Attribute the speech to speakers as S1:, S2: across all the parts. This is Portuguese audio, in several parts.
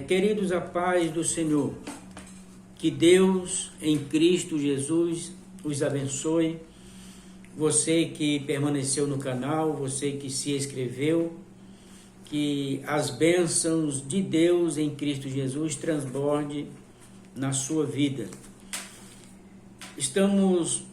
S1: Queridos, a paz do Senhor, que Deus em Cristo Jesus os abençoe. Você que permaneceu no canal, você que se inscreveu, que as bênçãos de Deus em Cristo Jesus transborde na sua vida. Estamos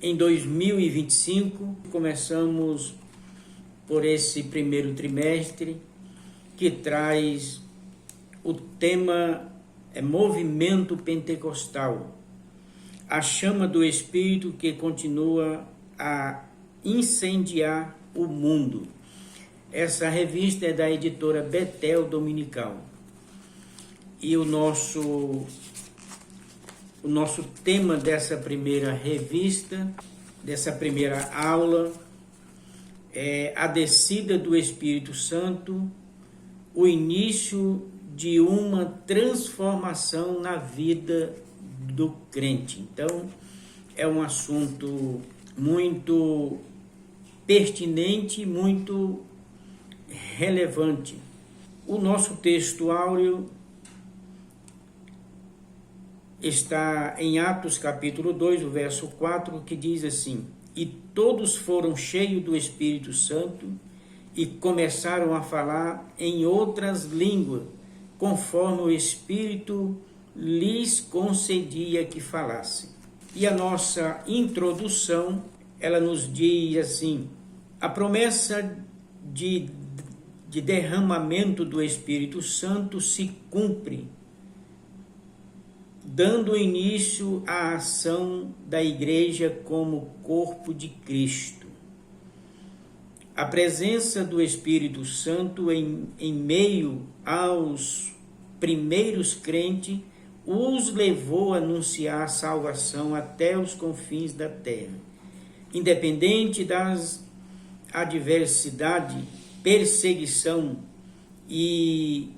S1: em 2025, começamos por esse primeiro trimestre que traz o tema movimento pentecostal, a chama do Espírito que continua a incendiar o mundo. Essa revista é da editora Betel Dominical. E o nosso tema dessa primeira revista, dessa primeira aula, é a descida do Espírito Santo, o início de uma transformação na vida do crente. Então, é um assunto muito pertinente, muito relevante. O nosso texto áureo está em Atos capítulo 2, o verso 4, que diz assim: "E todos foram cheios do Espírito Santo e começaram a falar em outras línguas, conforme o Espírito lhes concedia que falassem." E a nossa introdução, ela nos diz assim: a promessa de derramamento do Espírito Santo se cumpre, dando início à ação da igreja como corpo de Cristo. A presença do Espírito Santo em meio aos primeiros crentes os levou a anunciar a salvação até os confins da terra. Independente das adversidades, perseguição e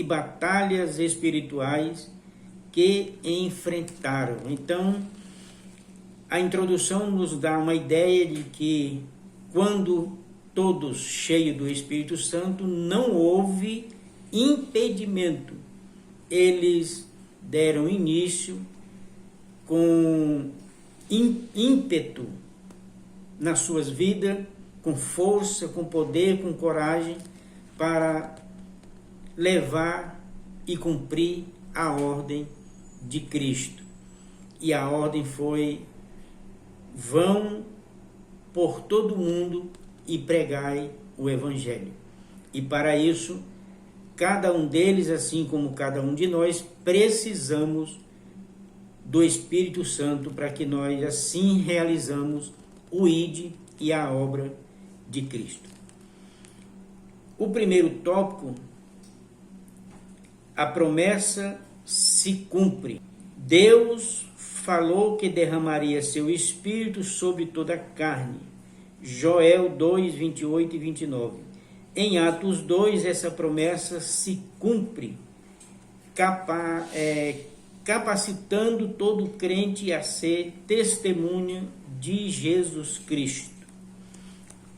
S1: batalhas espirituais que enfrentaram. Então, a introdução nos dá uma ideia de que quando todos cheios do Espírito Santo, não houve impedimento. Eles deram início com ímpeto nas suas vidas, com força, com poder, com coragem, para levar e cumprir a ordem de Cristo. E a ordem foi: vão por todo o mundo e pregai o Evangelho. E para isso, cada um deles, assim como cada um de nós, precisamos do Espírito Santo para que nós assim realizamos o ID e a obra de Cristo. O primeiro tópico: a promessa se cumpre. Deus falou que derramaria seu Espírito sobre toda a carne. Joel 2, 28 e 29. Em Atos 2, essa promessa se cumpre, capacitando todo crente a ser testemunha de Jesus Cristo.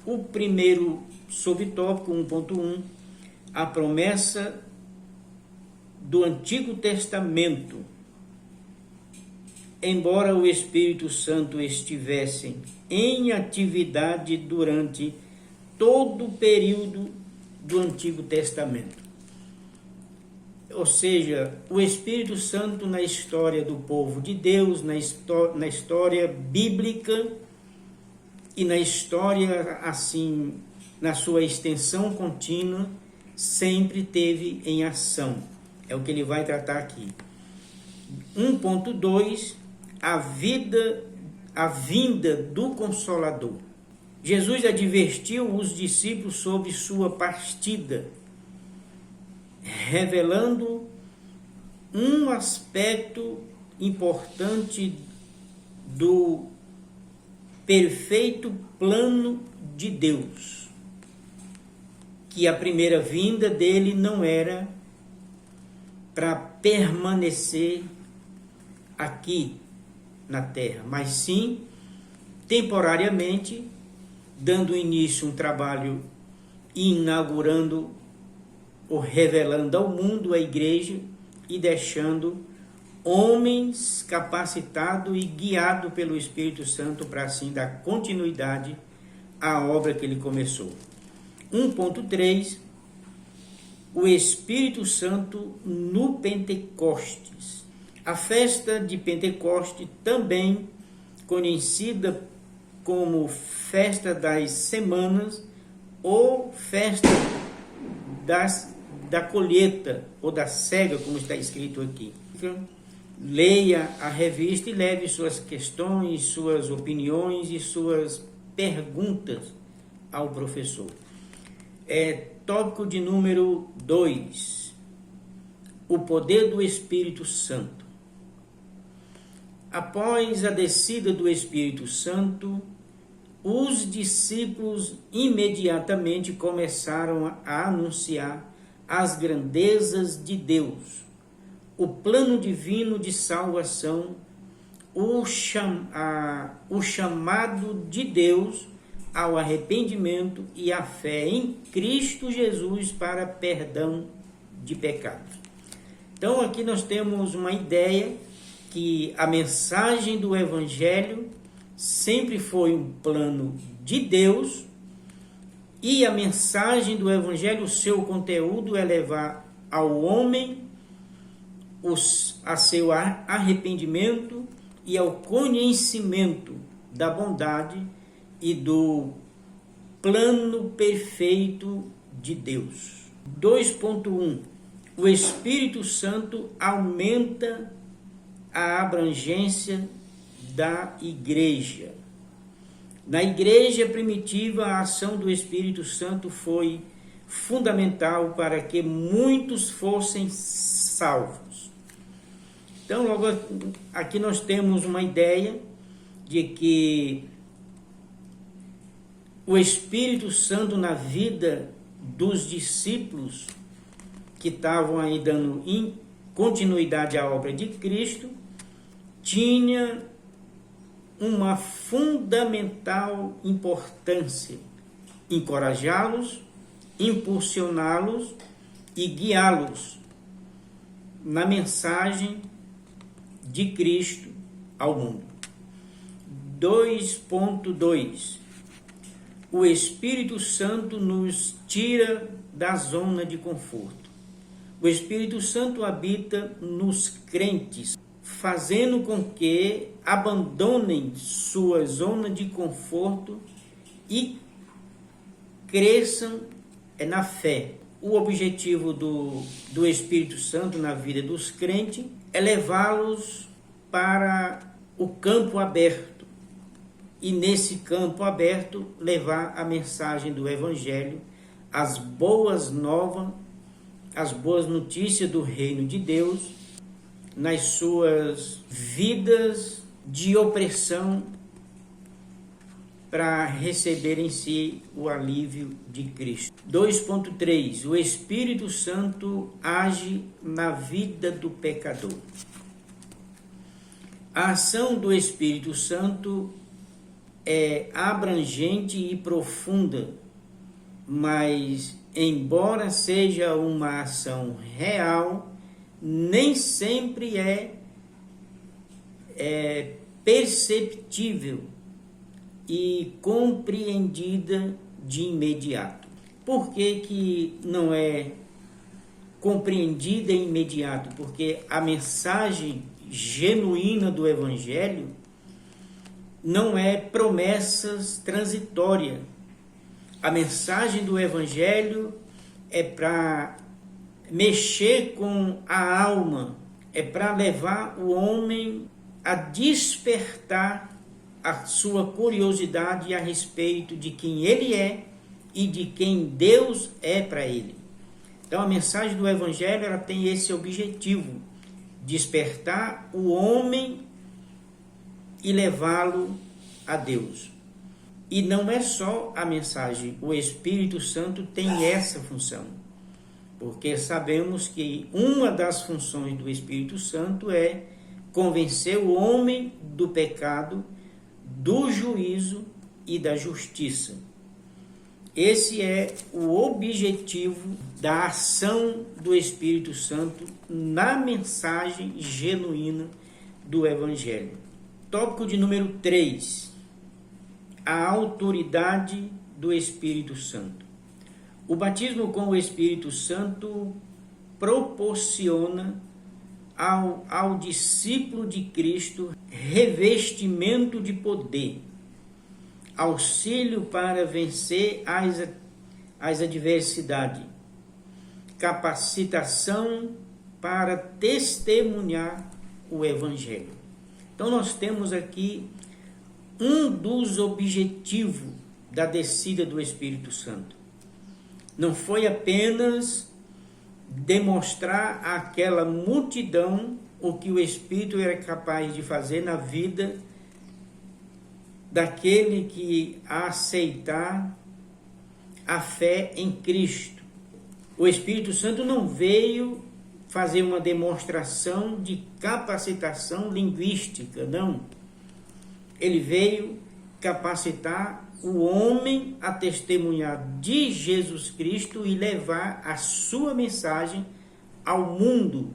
S1: O primeiro subtópico, 1.1, a promessa do Antigo Testamento. Embora o Espírito Santo estivesse em atividade durante todo o período do Antigo Testamento, ou seja, o Espírito Santo na história do povo de Deus, na história bíblica e na história, assim, na sua extensão contínua, sempre teve em ação. É o que ele vai tratar aqui. 1.2, a vinda do Consolador. Jesus advertiu os discípulos sobre sua partida, revelando um aspecto importante do perfeito plano de Deus, que a primeira vinda dele não era para permanecer aqui na terra, mas sim temporariamente, dando início a um trabalho e inaugurando ou revelando ao mundo a igreja e deixando homens capacitados e guiados pelo Espírito Santo para assim dar continuidade à obra que ele começou. 1.3, o Espírito Santo no Pentecostes. A festa de Pentecoste, também conhecida como festa das semanas ou festa da colheita ou da cega, como está escrito aqui. Leia a revista e leve suas questões, suas opiniões e suas perguntas ao professor. Tópico de número 2, o poder do Espírito Santo. Após a descida do Espírito Santo, os discípulos imediatamente começaram a anunciar as grandezas de Deus, o plano divino de salvação, o chamado de Deus ao arrependimento e à fé em Cristo Jesus para perdão de pecados. Então aqui nós temos uma ideia que a mensagem do Evangelho sempre foi um plano de Deus, e a mensagem do Evangelho, o seu conteúdo é levar ao homem a seu arrependimento e ao conhecimento da bondade e do plano perfeito de Deus. 2.1. O Espírito Santo aumenta a abrangência da igreja. Na igreja primitiva, a ação do Espírito Santo foi fundamental para que muitos fossem salvos. Então, logo aqui nós temos uma ideia de que o Espírito Santo na vida dos discípulos que estavam aí dando continuidade à obra de Cristo, tinha uma fundamental importância: encorajá-los, impulsioná-los e guiá-los na mensagem de Cristo ao mundo. 2.2. O Espírito Santo nos tira da zona de conforto. O Espírito Santo habita nos crentes, fazendo com que abandonem sua zona de conforto e cresçam na fé. O objetivo do Espírito Santo na vida dos crentes é levá-los para o campo aberto, e nesse campo aberto levar a mensagem do Evangelho, as boas novas, as boas notícias do reino de Deus, nas suas vidas de opressão, para receber em si o alívio de Cristo. 2.3. O Espírito Santo age na vida do pecador. A ação do Espírito Santo é abrangente e profunda, mas, embora seja uma ação real, nem sempre é perceptível e compreendida de imediato. Por que não é compreendida de imediato? Porque a mensagem genuína do Evangelho não é promessas transitórias. A mensagem do Evangelho é para mexer com a alma, é para levar o homem a despertar a sua curiosidade a respeito de quem ele é e de quem Deus é para ele. Então a mensagem do Evangelho ela tem esse objetivo: despertar o homem e levá-lo a Deus. E não é só a mensagem, o Espírito Santo tem essa função, porque sabemos que uma das funções do Espírito Santo é convencer o homem do pecado, do juízo e da justiça. Esse é o objetivo da ação do Espírito Santo na mensagem genuína do Evangelho. Tópico de número 3. A autoridade do Espírito Santo. O batismo com o Espírito Santo proporciona ao discípulo de Cristo revestimento de poder, auxílio para vencer as adversidades, capacitação para testemunhar o Evangelho. Então nós temos aqui um dos objetivos da descida do Espírito Santo. Não foi apenas demonstrar àquela multidão o que o Espírito era capaz de fazer na vida daquele que aceitar a fé em Cristo. O Espírito Santo não veio fazer uma demonstração de capacitação linguística, não. Ele veio capacitar o homem a testemunhar de Jesus Cristo e levar a sua mensagem ao mundo,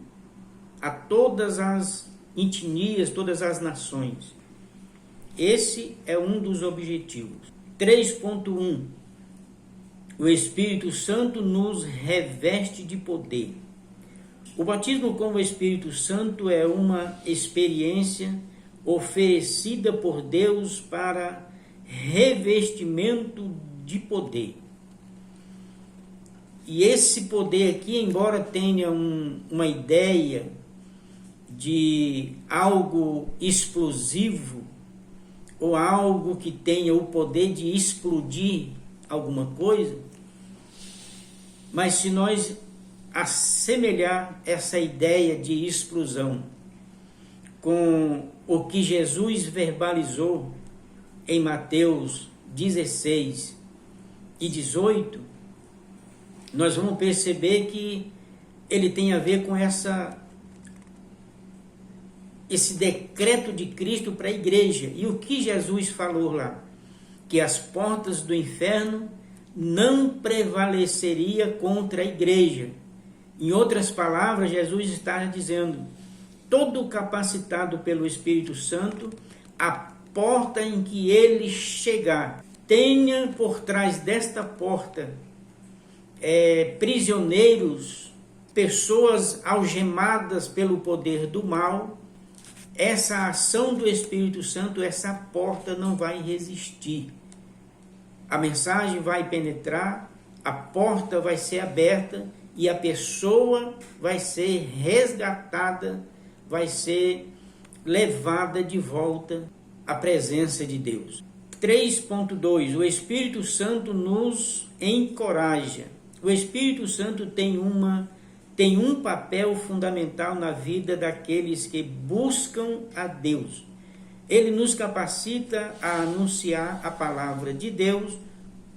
S1: a todas as etnias, todas as nações. Esse é um dos objetivos. 3.1. O Espírito Santo nos reveste de poder. O batismo com o Espírito Santo é uma experiência oferecida por Deus para revestimento de poder. E esse poder aqui, embora tenha uma ideia de algo explosivo, ou algo que tenha o poder de explodir alguma coisa, mas se nós assemelhar essa ideia de explosão com o que Jesus verbalizou em Mateus 16 e 18, nós vamos perceber que ele tem a ver com esse decreto de Cristo para a igreja. E o que Jesus falou lá? Que as portas do inferno não prevaleceria contra a igreja. Em outras palavras, Jesus está dizendo: todo capacitado pelo Espírito Santo, a porta em que ele chegar, tenha por trás desta porta prisioneiros, pessoas algemadas pelo poder do mal, essa ação do Espírito Santo, essa porta não vai resistir. A mensagem vai penetrar, a porta vai ser aberta e a pessoa vai ser resgatada, vai ser levada de volta à presença de Deus. 3.2. O Espírito Santo nos encoraja. O Espírito Santo tem um papel fundamental na vida daqueles que buscam a Deus. Ele nos capacita a anunciar a palavra de Deus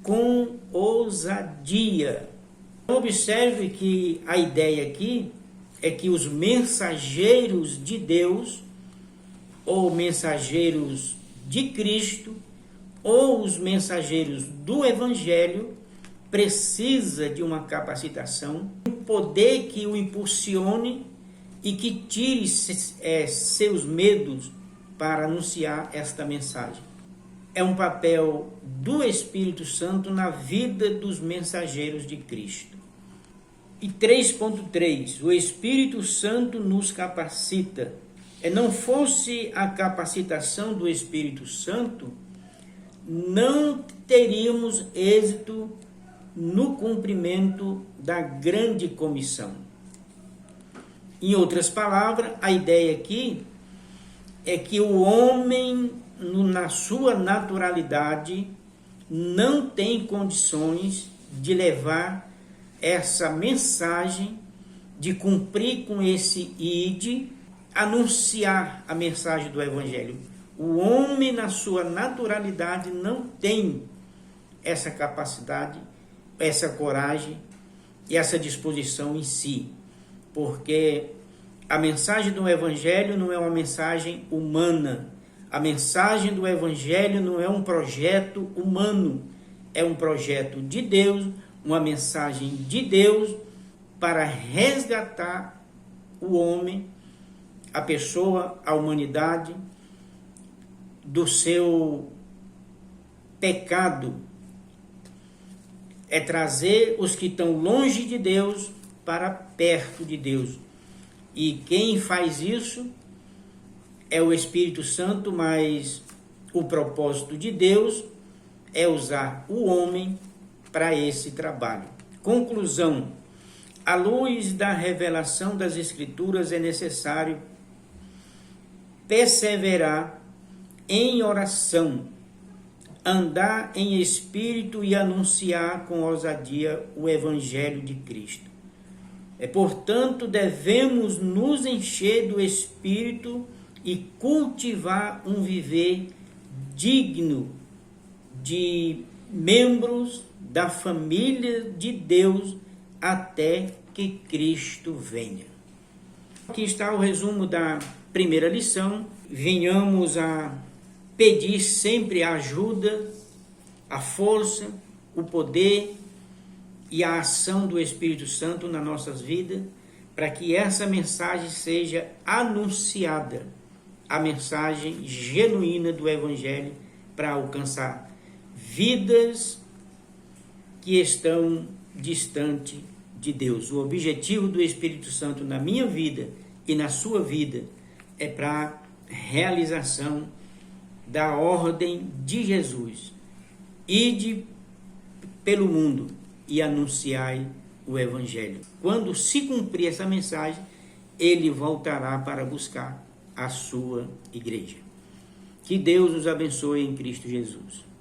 S1: com ousadia. Observe que a ideia aqui é que os mensageiros de Deus, ou mensageiros de Cristo, ou os mensageiros do Evangelho, precisa de uma capacitação, um poder que o impulsione e que tire seus medos para anunciar esta mensagem. É um papel do Espírito Santo na vida dos mensageiros de Cristo. E 3.3, o Espírito Santo nos capacita. Não fosse a capacitação do Espírito Santo, não teríamos êxito no cumprimento da grande comissão. Em outras palavras, a ideia aqui é que o homem, na sua naturalidade, não tem condições de levar essa mensagem, de cumprir com esse ide, anunciar a mensagem do Evangelho. O homem, na sua naturalidade, não tem essa capacidade, essa coragem e essa disposição em si, porque a mensagem do Evangelho não é uma mensagem humana, a mensagem do Evangelho não é um projeto humano, é um projeto de Deus, uma mensagem de Deus para resgatar o homem, a pessoa, a humanidade, do seu pecado. É trazer os que estão longe de Deus para perto de Deus. E quem faz isso é o Espírito Santo, mas o propósito de Deus é usar o homem para esse trabalho. Conclusão: à luz da revelação das Escrituras é necessário perseverar em oração, andar em espírito e anunciar com ousadia o Evangelho de Cristo. Portanto, devemos nos encher do Espírito e cultivar um viver digno de membros da família de Deus até que Cristo venha. Aqui está o resumo da primeira lição. Venhamos a pedir sempre a ajuda, a força, o poder e a ação do Espírito Santo nas nossas vidas, para que essa mensagem seja anunciada, a mensagem genuína do Evangelho, para alcançar vidas que estão distantes de Deus. O objetivo do Espírito Santo na minha vida e na sua vida é para realização da ordem de Jesus. Ide pelo mundo e anunciai o Evangelho. Quando se cumprir essa mensagem, ele voltará para buscar a sua igreja. Que Deus nos abençoe em Cristo Jesus.